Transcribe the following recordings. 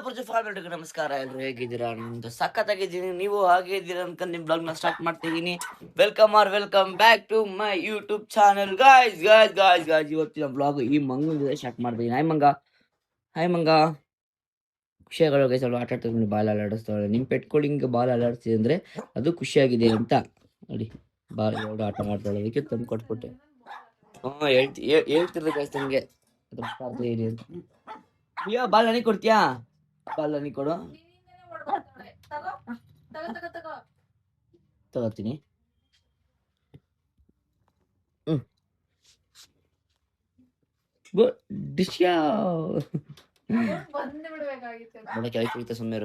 ಎಲ್ಲರಿಗೂ ನಮಸ್ಕಾರ. ಎಲ್ಲರೂ ಹೇಗಿದ್ದೀರಾ? ನಿಮ್ದು ಸಖತ್ತಾಗಿದ್ದೀನಿ. ನೀವು ಹಾಗೆ ಇದ್ದೀರಾ ಅನ್ಕೊಂಡು ನಿಮ್ ಬ್ಲಾಗ್ ನ ಸ್ಟಾರ್ಟ್ ಮಾಡ್ತಿದ್ದೀನಿ. Welcome back to my YouTube channel guys. ಇವತ್ತಿನ ಬ್ಲಾಗ್ ಈ ಮಂಗ ಸ್ಟಾರ್ಟ್ ಮಾಡ್ತೀನಿ. ಹಾಯ್ ಮಂಗ. ಖುಷಿಯಾಗೋ ಗೈಸ್. ಅವಳು ಆಟ ಆಡ್ತಿದ್ದೀನಿ, ಬಾಲ್ ಅಲಾಡಿಸ್ತಾಳೆ. ನಿಮ್ ಪೆಟ್ಕೊಳ್ಳಿ ಹಿಂಗೆ ಬಾಲ್ ಅಲಾಡಿಸ್ತಿದೆ ಅಂದ್ರೆ ಅದು ಖುಷಿಯಾಗಿದೆ ಅಂತ ನೋಡಿ. ಬಾಲ್ ಎರಡು ಆಟ ಮಾಡ್ತಾಳೆ, ಅದಕ್ಕೆ ತಂದು ಕೊಟ್ಬಿಟ್ಟೆ. ಹೇಳ್ತಿರ್ಲಿ ಗೈಸ್ ನಿಮ್ಗೆ ಬಾಲ್ ನನಗೆ ಕೊಡ್ತೀಯಾ? ಬಾಲ್ ನನಗೆ ಕೊಡು, ತಗೋತೀನಿ. ಸುಮ್ಮನೆ.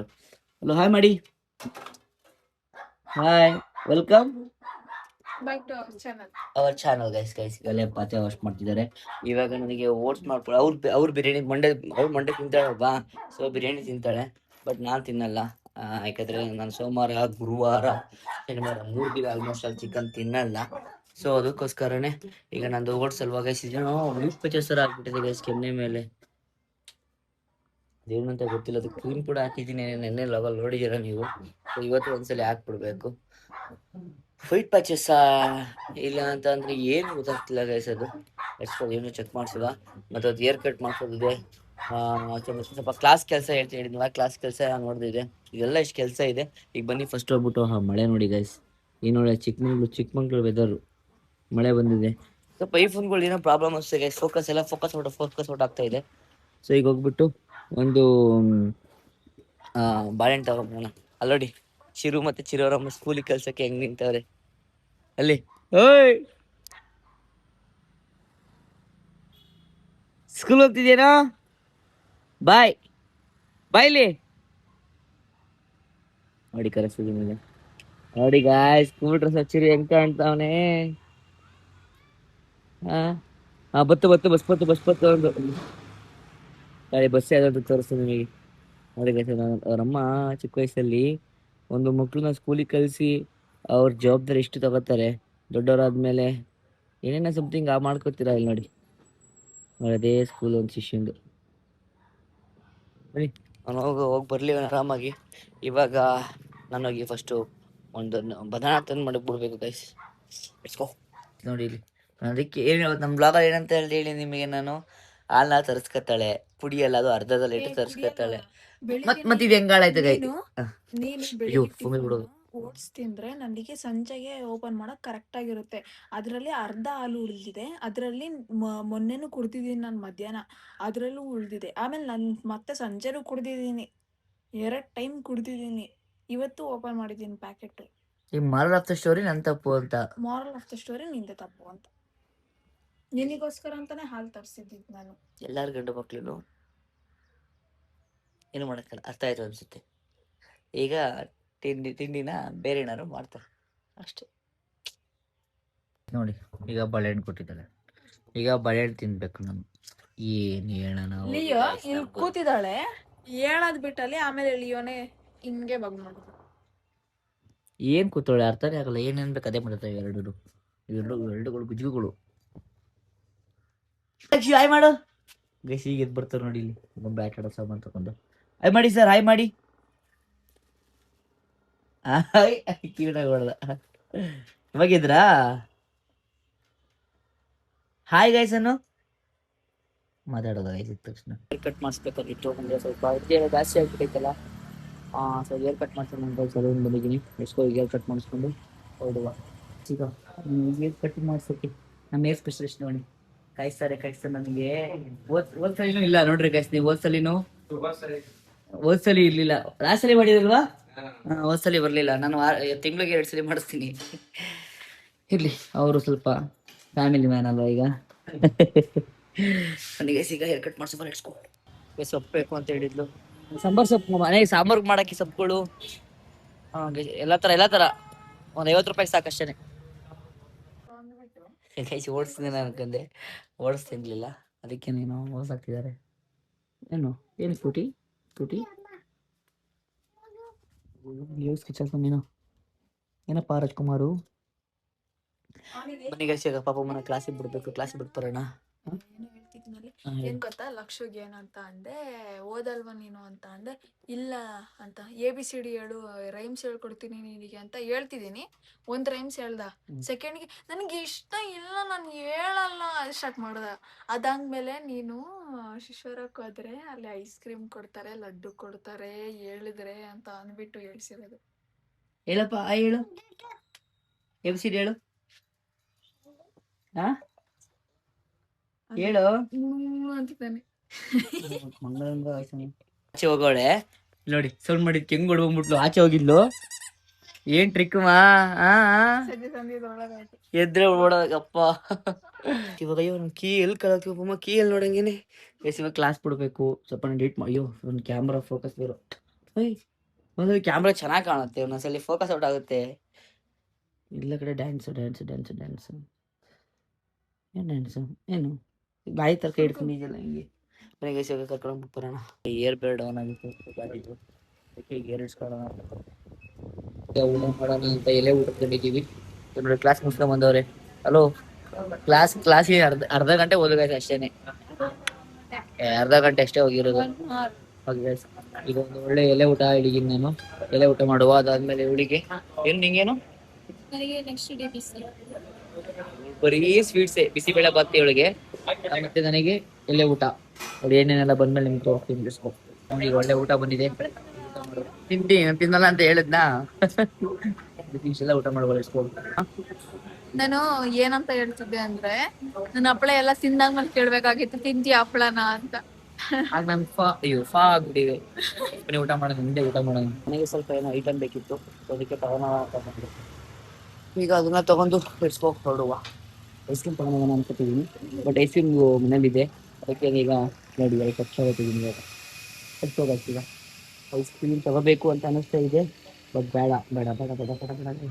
ಹಲೋ, ಹಾಯ್ ಮಾಡಿ. Hi, welcome our channel guys. ಅಲ್ಲೇ ಪಾತ್ರೆ ವಾಶ್ ಮಾಡ್ತಿದ್ದಾರೆ. ಇವಾಗ ನನಗೆ ಓಟ್ಸ್ ಮಾಡ್ಕೊಳ್ಳಿ. ಅವ್ರು ಬಿರಿಯಾನಿ ಮಂಡೆ ತಿಂತಾಳಲ್ವಾ, ಸೊ ಬಿರಿಯಾನಿ ತಿಂತಾಳೆ. ಬಟ್ ನಾನು ತಿನ್ನಲ್ಲ, ಯಾಕಂದ್ರೆ ನಾನು ಸೋಮವಾರ, ಗುರುವಾರ, ಶನಿವಾರ 3 ದಿನ ಆಲ್ಮೋಸ್ಟ್ ಅಲ್ಲಿ ಚಿಕನ್ ತಿನ್ನಲ್ಲ. ಸೊ ಅದಕ್ಕೋಸ್ಕರನೇ ಈಗ ನಂದು ಓಟ್ಸ್ ಅಲ್ವಾ ಗೈಸ್. ವೀಟ್ ಪಚೇಸರ ಆಗ್ಬಿಟ್ಟಿದೆ ಗೈಸ್ ಕೆನ್ನೆ ಮೇಲೆ. ಅದೇನಂತ ಗೊತ್ತಿಲ್ಲ. ಅದು ಕ್ರೀಮ್ ಕೂಡ ಹಾಕಿದ್ದೀನಿ ನೆನ್ನೆ ಲೆವೆಲ್ ನೋಡಿದ್ದೀರಾ ನೀವು. ಇವತ್ತು ಒಂದ್ಸಲಿ ಹಾಕ್ಬಿಡ್ಬೇಕು. ವೈಟ್ ಪ್ಯಾಚಸ್ ಇಲ್ಲ ಅಂತ ಅಂದ್ರೆ ಏನು ಗೊತ್ತಾಗ್ತಿಲ್ಲ ಗೈಸ್. ಅದು ಏನು ಚೆಕ್ ಮಾಡಿಸಿಲ್ಲ. ಮತ್ತು ಅದು ಏರ್ ಕಟ್ ಮಾಡ್ಸೋದಿದೆ. ಸ್ವಲ್ಪ ಕ್ಲಾಸ್ ಕೆಲಸ ಹೇಳಿದ್ನಲ್ಲ, ಕ್ಲಾಸ್ ಕೆಲಸ ನೋಡ್ದಿದೆ. ಇದೆಲ್ಲ ಎಷ್ಟು ಕೆಲಸ ಇದೆ. ಈಗ ಬನ್ನಿ ಫಸ್ಟ್ ಹೋಗ್ಬಿಟ್ಟು ಮಳೆ ನೋಡಿ ಗೈಸ್. ಈ ನೋಡಿ ಚಿಕ್ಕಮಂಗ್ಳೂರು ವೆದರು, ಮಳೆ ಬಂದಿದೆ. ಸ್ವಲ್ಪ ಐಫೋನ್ಗಳು ಏನೋ ಪ್ರಾಬ್ಲಮ್ ಅನಿಸ್ತದೆ ಗೈಸ್. ಫೋಕಸ್ ಔಟ್ ಆಗ್ತಾ ಇದೆ. ಸೊ ಈಗ ಹೋಗ್ಬಿಟ್ಟು ಒಂದು ಬಾಳೆಹಣ್ಣು ತಗೊಂಬೋಣ. ಅಲ್ಲೋಡಿ ಚಿರು ಮತ್ತೆ ಚಿರೋರಮ್ಮ ಸ್ಕೂಲಿಗೆ ಕಳ್ಸಕ್ಕೆ ಹೆಂಗ್ ನಿಂತವ್ರೆ ಅಲ್ಲಿ. ಓಯ್, ಸ್ಕೂಲ್ ಹೋಗ್ತಿದ್ಯೇನೋ? ಬಾಯ್ಲಿ ನೋಡಿ ಕರೆಸ್ತಿದ್ದೀನಿ. ನೋಡಿ ಗಾಯ್ಸ್, ಸ್ಕೂಲ್ ಡ್ರೆಸ್ ಹಚ್ಚಿರಿ ಹೆಂಗ್ ಕಾಣ್ತಾವನೆ. ಬಸ್ ಒಂದು ಗಾಡಿ ಬಸ್ ಯಾವ್ದು ತೋರಿಸ್ತೀನಿ ನಿಮಗೆ. ನೋಡಿ ಗೈಸ್, ಅವರಮ್ಮ ಚಿಕ್ಕ ವಯಸ್ಸಲ್ಲಿ ಒಂದು ಮಕ್ಳನ್ನ ಸ್ಕೂಲಿಗೆ ಕಳಿಸಿ ಅವ್ರ ಜವಾಬ್ದಾರಿ ಎಷ್ಟು ತಗೋತಾರೆ. ದೊಡ್ಡವರಾದ್ಮೇಲೆ ಏನೇನೋ ಸಮಥಿಂಗ್ ಮಾಡ್ಕೊತೀರಾ ಇಲ್ಲಿ ನೋಡಿ. ಅದೇ ಸ್ಕೂಲ್ ಒಂದು ಶಿಷ್ಯಂದು. ಬನ್ನಿ ಅವನು ಹೋಗಿ ಬರ್ಲಿ ಆರಾಮಾಗಿ. ಇವಾಗ ನಾನು ಹೋಗಿ ಫಸ್ಟು ಒಂದು ಬನಾನ ತಂದು ಮಡಗ್ಬಿಡ್ಬೇಕು ಗೈಸ್. ಇಟ್ಸ್ಕೋ ನೋಡಿ ಇಲ್ಲಿ. ಅದಕ್ಕೆ ಏನು ನಮ್ಮ ಬ್ಲಾಗಲ್ಲಿ ಏನಂತ ಹೇಳಿ ನಿಮಗೆ, ನಾನು ಹಾಲನ್ನ ತರಿಸ್ಕೊತಾಳೆ, ಪುಡಿಯಲ್ಲ, ಅದು ಅರ್ಧ ಲೀಟರ್ ತರಿಸ್ಕೊತಾಳೆ. ಮತ್ತೆ ಇದು ಹೆಂಗಾಳಾಯ್ತು ಗೈ? ಬಿಡೋದು ಓಟ್ಸ್ ತಿಂದ್ರೆ ನನಗೆ ಸಂಜೆಗೆ ಓಪನ್ ಮಾಡಕ್ ಕರೆಕ್ಟ್ ಆಗಿರುತ್ತೆ. ಅದರಲ್ಲಿ ಅರ್ಧ ಹಾಲು ಉಳಿದಿದೆ. ಅದರಲ್ಲಿ ಮೊನ್ನೆನೂ ಕುಡ್ದಿದ್ದೀನಿ ನಾನು, ಮಧ್ಯಾಹ್ನ ಅದರಲ್ಲೂ ಉಳಿದಿದೆ. ಆಮೇಲೆ ನಾನು ಮತ್ತೆ ಸಂಜೆನೂ ಕುಡ್ದಿದ್ದೀನಿ, 2 ಟೈಮ್ ಕುಡ್ದಿದ್ದೀನಿ. ಇವತ್ತು ಓಪನ್ ಮಾಡಿದ್ದೀನಿ ಪ್ಯಾಕೆಟ್. ಈ ಮಾರಲ್ ಆಫ್ ದ ಸ್ಟೋರಿ ನನ್ನ ತಪ್ಪು ಅಂತ. ಮಾರಲ್ ಆಫ್ ದ ಸ್ಟೋರಿ ನಿಂದೆ ತಪ್ಪು ಅಂತ. ನಿನಗೋಸ್ಕರ ಅಂತಾನೆ ಹಾಲು ತರಿಸಿದ್ದು ನಾನು. ಎಲ್ಲಾರು ಗಂಡು ಮಕ್ಳು ಏನು ಮಾಡಕ್ಕಲ್ಲ, ಅರ್ಥ ಆಯ್ತು ಅನ್ಸುತ್ತೆ. ಈಗ ತಿಂಡಿನ ಬೇರೆ ಏನಾದ್ರು ಮಾಡ್ತಾರೆ ಅಷ್ಟೇ. ನೋಡಿ ಈಗ ಬಾಳೆಹಣ್ಣು ಕೊಟ್ಟಿದ್ದಾಳೆ. ಈಗ ಬಾಳೆಹಣ್ಣು ತಿನ್ಬೇಕು ನಾನು. ಏನು ಹೇಳೋಣ, ಲಿಯೋ ಇಲ್ಲಿ ಕೂತಿದ್ದಾಳೆ, ಹೇಳೋದ್ ಬಿಟ್ಟಲ್ಲಿ. ಆಮೇಲೆ ಲಿಯೋನೇ ಹಿಂಗೆ ಬಗ್ ಮಾಡಿದ್ರು. ಏನ್ ಕೂತಾಳೆ ಅರ್ಥನೇ ಆಗಲ್ಲ. ಏನೇನ್ ಬೇಕು ಅದೇ ಮಾಡ್ತಾವೆ ಎರಡುಗಳು ಗುಜ್ಗುಗಳು. ಹಾಯ್ ಮಾಡು ಗೈಸ್. ಈಗ ಎದ್ದು ಬರ್ತಾರೆ ನೋಡಿ ಇಲ್ಲಿ ಬ್ಯಾಟ್ ಆಡೋ ಸಾಮಾನು ತಗೊಂಡು. ಹಾಯ್ ಮಾಡಿ ಸರ್, ಹಾಯ್ ಮಾಡಿ. ಕಿವಿನಾಗ ಹೊಡೆದ. ಇವಾಗಿದ್ರಾ? ಹಾಯ್ ಗೈಸ್ ಅನ್ನು ಮಾತಾಡೋದ ಗೈಸ್. ಇದ್ದ ತಕ್ಷಣ ಕಟ್ ಮಾಡಿಸ್ಬೇಕಾಗಿತ್ತು. ಅಂದ್ರೆ ಸ್ವಲ್ಪ ಜಾಸ್ತಿ ಆಗ್ಬಿಟ್ಟೈತಲ್ಲ. ಸೊ ಏರ್ ಕಟ್ ಮಾಡ್ಕೊಂಡು ಸಲೂನ್ ಬಂದಿದ್ದೀನಿ. ಎಷ್ಟೋ ಏರ್ ಕಟ್ ಮಾಡಿಸ್ಕೊಂಡು ಹೊರಡುವ. ಈಗ ಏರ್ ಕಟ್ ಮಾಡ್ಸೋಕೆ ನಮ್ಮ ಏರ್ ಸ್ಪೆಷಲಿಸ್ಟ್ ನೋಡಿ ಕಾಯಿಸ್ತಾರೆ ನನಗೆ. ಓದ್ಸಲಿನೂ ಇಲ್ಲ ನೋಡ್ರಿ ಗೈಸ್. ನೀವು ಓದ್ಸಲಿ ಇರ್ಲಿಲ್ಲ, ಲಾಸ್ಟ್ ಸಲಿ ಮಾಡಿದ್ರಲ್ವಾ? ಓದ್ಸಲಿ ಬರ್ಲಿಲ್ಲ. ನಾನು ತಿಂಗಳಿಗೆ 2 ಸಲ ಮಾಡಿಸ್ತೀನಿ. ಇರ್ಲಿ, ಅವರು ಸ್ವಲ್ಪ ಫ್ಯಾಮಿಲಿ ಮ್ಯಾನ್ ಅಲ್ವಾ. ಈಗ ನನಗೆ ಈಗ ಹೇರ್ ಕಟ್ ಮಾಡ್ಸೋ ಇಟ್ಸ್ಕೊ. ಸೊಪ್ಪು ಬೇಕು ಅಂತ ಹೇಳಿದ್ಲು. ಸಾಂಬಾರ್ ಸೊಪ್ಪು ಮನೆಗೆ ಸಾಂಬಾರ್ ಮಾಡಕ್ಕೆ ಸೊಪ್ಪುಗಳು ಎಲ್ಲ ತರ ಒಂದು 50 ರೂಪಾಯಿ ಸಾಕಷ್ಟೇನೆ. ಓಡಿಸ್ತೀನಿ ಅನ್ಕಂದೆ, ಓಡಿಸ್ತಿರ್ಲಿಲ್ಲ. ಅದಕ್ಕೆ ನೀನು ಓಡಿಸಾಕ್ತಿದ್ದಾರೆ. ಏನು ಸ್ಕೂಟಿ ನೀನು ಏನಪ್ಪ ರಾಜ್ಕುಮಾರು. ಬನ್ನಿ ಗೈಸ್, ಈಗ ಪಾಪ ಮನೆ ಕ್ಲಾಸಿಗೆ ಬಿಡ್ಬೇಕು. ಕ್ಲಾಸಿಗೆ ಬಿಟ್ಟು ಬರೋಣ. ಹೇಳ್ತೀನಲ್ಲಿ. ಏನ್ ಗೊತ್ತಾ, ಲಕ್ಷಗೆ ಏನಂತ ಅಂದೆ, ಓದಲ್ವಾ ನೀನು ಅಂತ ಅಂದೆ. ಇಲ್ಲ ಅಂತ, ABCD ಹೇಳು, ರೈಮ್ಸ್ ಹೇಳ್ಕೊಡ್ತೀನಿ ನಿನಗೆ ಅಂತ ಹೇಳ್ತಿದ್ದೀನಿ. ಒಂದ್ ರೈಮ್ಸ್ ಹೇಳ್ದ, ಸೆಕೆಂಡ್ಗೆ ನನಗೆ ಇಷ್ಟ ಇಲ್ಲ, ನಾನು ಹೇಳಲ್ಲ ಸ್ಟಾರ್ಟ್ ಮಾಡ್ದ. ಅದಾದ್ಮೇಲೆ ನೀನು ಶಿಶ್ವರಕ್ಕೆ ಹೋದ್ರೆ ಅಲ್ಲಿ ಐಸ್ ಕ್ರೀಮ್ ಕೊಡ್ತಾರೆ, ಲಡ್ಡು ಕೊಡ್ತಾರೆ, ಹೇಳಿದ್ರೆ ಅಂತ ಅಂದ್ಬಿಟ್ಟು ಹೇಳ್ಸಿರೋದು. ಹೇಳಪ್ಪ ಹೇಳು, ABCD ಹೇಳು. ಹಾ ಹೇಳು. ಅಂತಿದ್ದಾನೆ. ಆಚೆ ಹೋಗೋಳೆ ನೋಡಿ, ಸೌಂಡ್ ಮಾಡಿದ್ ಹೆಂಗ್ ಹೊಡ್ಕೊಂಡ್ಬಿಟ್ಲು. ಆಚೆ ಹೋಗಿದ್ಲು. ಏನ್ ಟ್ರಿಕ್ ಮಾ. ಎದ್ರೆ ಓಡೋದಪ್ಪ. ಇವಾಗ ಅಯ್ಯೋ ನನ್ ಕೀ ಎಲ್ಲಿ ಕಳಾಕ್ತಿವಮ್ಮ, ಕೀ ಎಲ್ಲಿ ನೋಡಂಗೇನೆ. ಇವಾಗ ಕ್ಲಾಸ್ ಬಿಡ್ಬೇಕು ಸ್ವಲ್ಪ. ಡಿಲೀಟ್ ಮಾಡಿ. ಅಯ್ಯೋ ಒಂದು ಕ್ಯಾಮ್ರಾ ಫೋಕಸ್ ಬರೋ. ಒಂದು ಕ್ಯಾಮ್ರಾ ಚೆನ್ನಾಗಿ ಕಾಣುತ್ತೆ, ಒಂದೊಂದ್ಸಲಿ ಫೋಕಸ್ ಔಟ್ ಆಗುತ್ತೆ. ಇಲ್ಲ ಕಡೆ ಡ್ಯಾನ್ಸು ಡ್ಯಾನ್ಸು ಡ್ಯಾನ್ಸು ಡ್ಯಾನ್ಸು. ಏನು ಡ್ಯಾನ್ಸು ಏನು ಬಾಯಿ ತರ್ಕ ಹಿಡ್ಕೊಂಡಿದ್ಯಲ್ಲ ಹಿಂಗೆ. ಮನೆಗೆ ಕರ್ಕೊಂಡು ಬರೋಣ. ಏರ್ ಬೇರ್ಡ್ ಆನ್ ಆಗಿತ್ತು ಗಾಡಿದು, ಅದಕ್ಕೆ ಗೇರ್ ಇಡ್ಸ್ಕೊಳ್ಳೋಣ ಊಟ ಮಾಡೋಣ ಅಂತ ಎಲೆ ಊಟ ತಂದಿದ್ದೀವಿ. ನೋಡಿ ಕ್ಲಾಸ್ ಮುಗಿಸ್ಕೊಂಡ್ ಬಂದವ್ರೆ. ಹಲೋ, ಕ್ಲಾಸಿಗೆ ಅರ್ಧ ಗಂಟೆ ಹೋಗ್ಬೇಕಾಯ್ತು ಅಷ್ಟೇನೆ. ಅರ್ಧ ಗಂಟೆ ಅಷ್ಟೇ ಹೋಗಿರೋದು. ಈಗ ಒಂದು ಒಳ್ಳೆ ಎಲೆ ಊಟ ಹಿಡಿತೀನಿ ನಾನು. ಎಲೆ ಊಟ ಮಾಡುವ, ಅದಾದ್ಮೇಲೆ ಇವಳಿಗೆ ಏನು ನಿಂಗೇನು ಬರೀ ಸ್ವೀಟ್ಸೇ, ಬಿಸಿಬೇಳೆ ಬಾತ್ ಇವಳಿಗೆ, ಮತ್ತೆ ನನಗೆ ಎಲೆ ಊಟ. ಅವ್ರು ಏನೇನೆಲ್ಲ ಬಂದ್ಮೇಲೆ ನಿಮ್ಗೆ ತೋರಿಸ್ತೀನಿ. ಈಗ ಒಳ್ಳೆ ಊಟ ಬಂದಿದೆ, ತಿನ್ನಲ್ಲ ಅಂತ ಹೇಳಿದ್ನಾ. ಇಷ್ಟೆಲ್ಲ ಊಟ ಮಾಡ್ಬೋದು. ನಾನು ಏನಂತ ಹೇಳ್ತಿದ್ದೆ ಅಂದ್ರೆ, ನನ್ನ ಹಪ್ಪಳ ಎಲ್ಲ ತಿಂದಾದ್ಮೇಲೆ ಕೇಳ್ಬೇಕಾಗಿತ್ತು, ತಿಂತೀಯ ಹಪ್ಪಳನ ಅಂತ. ಆಗ ನನ್ ಫಾ ಆಗ್ಬಿಟ್ಟಿದೆ. ಬನ್ನಿ ಊಟ ಮಾಡೋಣ, ಹಿಂದೆ ಊಟ ಮಾಡೋಣ. ನನಗೆ ಸ್ವಲ್ಪ ಏನೋ ಐಟಮ್ ಬೇಕಿತ್ತು, ಅದಕ್ಕೆ ತಗೋಣ ಅಂತ ಬಂದೆ. ಈಗ ಅದನ್ನ ತಗೊಂಡು ಇಡ್ಸ್ಕೊ ಹೊರಡುವ. ಐಸ್ ಕ್ರೀಮ್ ತಗೊಂಡೋಗೋಣ ಅನ್ಕೋತಿದ್ದೀನಿ, ಬಟ್ ಐಸ್ ಕ್ರೀಮ್ ಮನೇಲಿದೆ. ಅದಕ್ಕೆ ಈಗ ನೋಡಿ ಖರ್ಚಾಗೋತಿದ್ದೀನಿ. ಇವಾಗ ಖರ್ಚೋಗಾಗ್ತೀಗ ಐಸ್ ಕ್ರೀಮ್ ತಗೋಬೇಕು ಅಂತ ಅನಿಸ್ತಾ ಇದೆ, ಬಟ್ ಬೇಡ ಬೇಡ ಬೇಡ ಬೇಡ ಬೇಡ ಬೇಡ.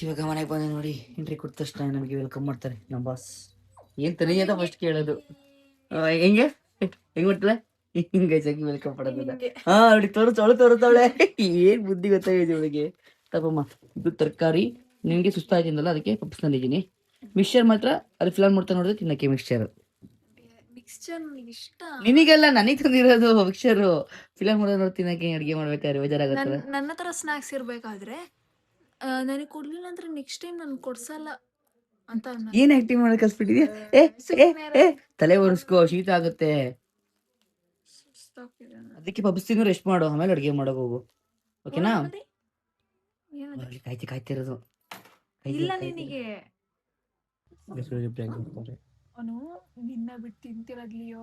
ಇವಾಗ ಮನೆಗೆ ಬಂದೆ ನೋಡಿ. ಎಂಟ್ರಿ ಕೊಟ್ಟ ತಕ್ಷಣ ನಮಗೆ ವೆಲ್ಕಮ್ ಮಾಡ್ತಾರೆ ನಮ್ಮ ಬಾಸ್. ಏನ್ ತನಿ ಅಂತ ಫಸ್ಟ್ ಕೇಳೋದು. ಹೆಂಗೆ ಹೆಂಗ್ ಮಾಡ್ತಾಳೆ ಹಿಂಗೆ ಜಗ್ಗಿ ವೆಲ್ಕಮ್ ಮಾಡೋದಿಲ್ಲ. ಹಾ ನೋಡಿ ತೋರಿಸ್ತಾವಳೆ. ಏನ್ ಬುದ್ಧಿ ಗೊತ್ತಾಗಿದೆ ಇವಳಿಗೆ. ತಪ್ಪಮ್ಮ, ಇದು ತರಕಾರಿ ನಿಮ್ಗೆ ಸುಸ್ತಾಯ್ತಿಂದಲ್ಲ, ಅದಕ್ಕೆ ಪಪ್ಸ್ ತಂದಿದ್ದೀನಿ. ಮಿಕ್ಸ್ಚರ್ ಮಾತ್ರ ಅದು ಫಿಲ್ ಮಾಡ್ತಾ ನೋಡಿದ್ರೆ ತಿನ್ನಕ್ಕೆ ಮಿಕ್ಸ್ಚರ್. ಇಷ್ಟ ನಿನಗೆಲ್ಲ ನನಗೆ ತಂದಿರೋದು ಮಿಕ್ಸ್ಚರ್. ಫಿಲ್ ಮಾಡೋದು ನೋಡಿ ತಿನ್ನಕ್ಕೆ, ಅಡುಗೆ ಮಾಡ್ಬೇಕಾದ್ರೆ ಬೇಜಾರಾಗತ್ತಲ್ಲ. ನನ್ನ ಹತ್ರ ಸ್ನಾಕ್ಸ್ ಇರ್ಬೇಕಾದ್ರೆ ನನಗೆ ಕೊಡ್ಲಿಲ್ಲ ಅಂದ್ರೆ ನೆಕ್ಸ್ಟ್ ಟೈಮ್ ನನ್ ಕೊಡ್ಸಲ್ಲ ಅಂತ. ಏನ್ ಆಕ್ಟಿಂಗ್ ಮಾಡಕ್ ಕಲ್ಸ್ಬಿಟ್ಟಿದ್ಯಾ. ಏ ತಲೆ ಒರೆಸ್ಕೋ, ಶೀತ ಆಗುತ್ತೆ. ಅದಕ್ಕೆ ಪಬ್ಸ್ ತಿಂದು ರೆಸ್ಟ್ ಮಾಡು, ಆಮೇಲೆ ಅಡುಗೆ ಮಾಡಕ್ ಹೋಗು. ಓಕೆನಾ? ಕಾಯ್ತಿರೋದು ಇಲ್ಲ ನಿನಗೆ. ಅವನು ನಿನ್ನ ಬಿಟ್ಟು ತಿಂತಿರೋದ್ಲಿಯೋ,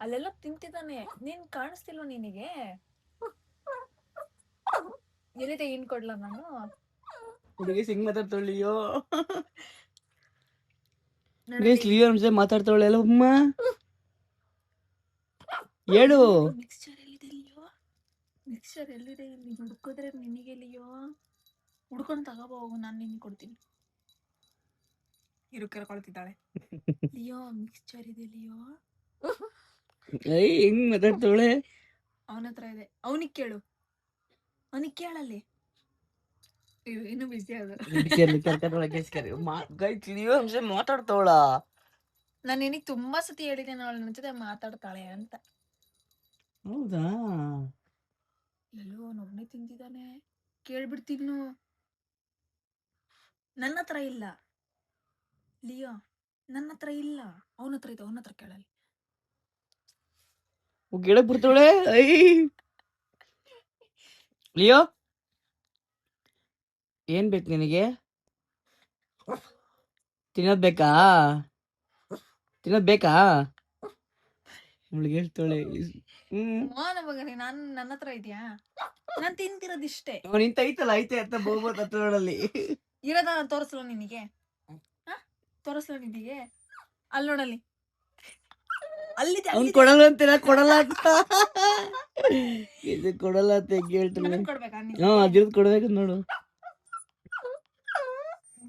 ಅಲ್ಲೆಲ್ಲ ತಿಂತಿದ್ದಾನೆ, ನೀನ್ ಕಾಣಿಸ್ತಿಲ್ವ ನಿನಗೆ? ಎಲ್ಲಿದೆ ಏನ್ ಕೊಡ್ಲ ನಾನು? ಹುಡುಗಿ ಸಿಂಗ್ ಮಾತಾಡ್ತೊಳ್ಳಿಯೋ, ಮಾತಾಡ್ತಾಳೆ ಅಲ್ಲ ಅಮ್ಮ. ಹೇಳು, ಮಿಕ್ಸ್ಚರ್ ಎಲ್ಲಿದೆ? ಇಲ್ಲಿ ಹುಡ್ಕಿದ್ರೆ ನಿನಗೆ ಎಲ್ಲಿಯೋ? ಹುಡ್ಕೊಂಡು ತಗೋಬೋಗು, ನಾನು ನಿನ್ಗೆ ಕೊಡ್ತೀನಿ. ಇರು ಕರ್ಕೊಳ್ತಿದ್ದಾಳೆ. ಲಿಯೋ ಮಿಕ್ಸ್ಚರ್ ಇದೆ ಲಿಯೋ. ಹೆಂಗ್ ಮಾತಾಡ್ತಾಳೆ? ಅವನ ಹತ್ರ ಇದೆ, ಅವನಿಗೆ ಕೇಳು, ಅವನಿಗೆ ಕೇಳಲ್ಲಿ. ಇನ್ನು ಬಿಸಿ ಮಾತಾಡ್ತಾವಳ. ನಾನು ನಿನಗೆ ತುಂಬಾ ಸತಿ ಹೇಳಿದ್ದೇನೆ ಅವಳು ನನ್ನ ಜೊತೆ ಮಾತಾಡ್ತಾಳೆ ಅಂತ. ಹೌದಾ? ಎಲ್ಲೋ ಅವನೊಬ್ನೇ ತಿಂತಿದ್ದಾನೆ, ಕೇಳ್ಬಿಡ್ತಿದ್ನು. ನನ್ನ ಹತ್ರ ಇಲ್ಲ ಲಿಯೋ, ನನ್ನ ಹತ್ರ ಇಲ್ಲ, ಅವನ ಹತ್ರ ಇದೆ, ಅವನ ಹತ್ರ ಕೇಳಲಿ. ಗಿಡಕ್ ಬಿಡ್ತಾಳೆ. ಲಿಯೋ ಏನ್ ಬೇಕು ನಿನಗೆ? ತಿನ್ನೋದ್ ಬೇಕಾ? ಅವಳಿಗೆ ಹೇಳ್ತಾಳೆ. ನಾನು ನನ್ನ ಹತ್ರ ಇದೆಯಾ? ನಾನ್ ತಿಂತಿರೋದಿಷ್ಟೇ. ನಿಂತ ಐತಲ್ಲ, ಐತೆ ಅಂತ ಬೋಗ್ಬೋದು ಹತ್ರೊಳಲ್ಲಿ ಇರೋದ. ತೋರಿಸ್ಲ ನಿನಗೆ? ಅಲ್ಲಿ ನೋಡಲ್ಲಿ, ಅಲ್ಲಿದೆ. ಅವ್ನು ಕೊಡಲ್ಲ ಅಂತೀರ? ಕೊಡಲ್ಲ ಅಂತ ಇದು ಕೊಡಲ್ಲ ಅಂತ ಹೆಂಗೆ ಹೇಳ್ತಾಳೆ? ಹಾ, ಅದಿರೋದು ಕೊಡ್ಬೇಕು ನೋಡು.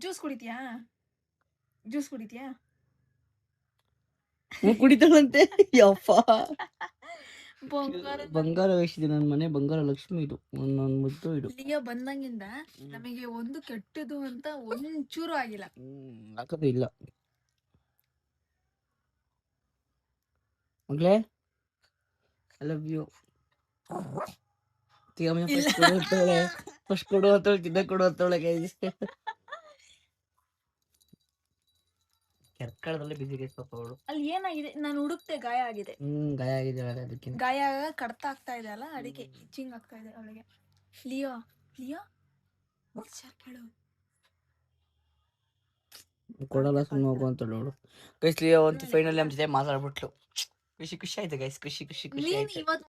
ಜ್ಯೂಸ್ ಕುಡಿತೀಯಾ? ಕುಡಿತಾಳಂತೆ. ಯಪ್ಪ, ಬಂಗಾರ ವೇಷಿದೆ ನನ್ನ ಮನೆ, ಬಂಗಾರ ಲಕ್ಷ್ಮಿ ಇದು, ನನ್ನ ಮುದ್ದು ಇದು. ಲಿಯೋ ಬಂದಂಗಿಂದ ನಮಗೆ ಒಂದು ಕೆಟ್ಟದು ಅಂತ ಒಂಚೂರು ಆಗಿಲ್ಲ. ಹಾಕದು ಇಲ್ಲ. ಮಗಳೇ ಐ ಲವ್ ಯು. ಇಲ್ಲ. ಫಸ್ಟ್ ಕೊಡು ಅಂತೇಳಿ ತಿನ್ನ ಕೊಡು ಅಂತೇಳೆ ಗೈಸ್. ಕೆರ್ಕಳದಲ್ಲಿ ಬಿಸಿ ಗೈಸ್ ಪಾಪ ಅವಳು. ಅಲ್ಲಿ ಏನಾಗಿದೆ, ನಾನು ಹುಡುಕ್ತೆ, ಗಾಯ ಆಗಿದೆ. ಗಾಯ ಆಗಿದೆ ಅದಕ್ಕೆ. ಗಾಯ ಕಡ್ತ ಆಗ್ತಾ ಇದೆ ಅಲ್ಲ, ಅದಕ್ಕೆ ಇಚ್ಚಿಂಗ್ ಆಗ್ತಾ ಇದೆ ಅವಳಿಗೆ. ಲಿಯೋ ಲಿಯೋ ಕೇಳು. ಕೊಡಲ್ಲ ಸುಮ್ಮನೆ ಹೋಗು ಅಂತ ನೋಡು ಗೈಸ್. ಲಿಯೋ ಅಂತೂ ಫೈನಲಿ ನಮ್ಮ ಜೊತೆ ಮಾತಾಡ್ಬಿಟ್ಲು. ಖುಷಿ ಆಯ್ತು ಗೈಸ್, ಖುಷಿ ನೀನ್ ಆಯ್ತು. ಇವತ್ತು